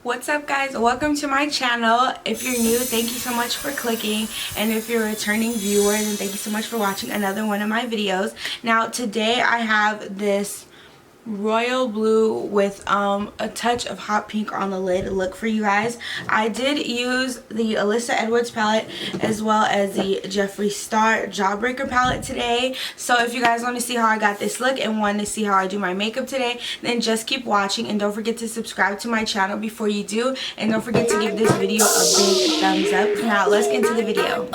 What's up, guys? Welcome to my channel. If you're new, thank you so much for clicking, and if you're a returning viewer, then thank you so much for watching another one of my videos. Now today I have this royal blue with a touch of hot pink on the lid look for you guys. I did use the Alyssa Edwards palette as well as the Jeffree Star Jawbreaker palette today. So if you guys want to see how I got this look and want to see how I do my makeup today, then just keep watching, and don't forget to subscribe to my channel before you do, and don't forget to give this video a big thumbs up. Now let's get into the video.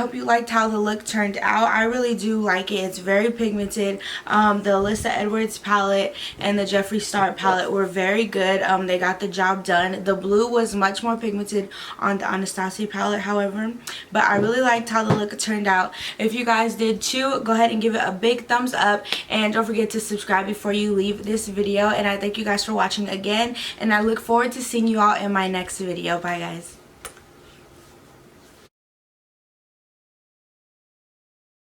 hope you liked how the look turned out. I really do like it. It's very pigmented. The Alyssa Edwards palette and the Jeffree Star palette were very good. They got the job done. The blue was much more pigmented on the Anastasia palette, however, but I really liked how the look turned out. If you guys did too, go ahead and give it a big thumbs up, and don't forget to subscribe before you leave this video. And I thank you guys for watching again, and I look forward to seeing you all in my next video. Bye guys.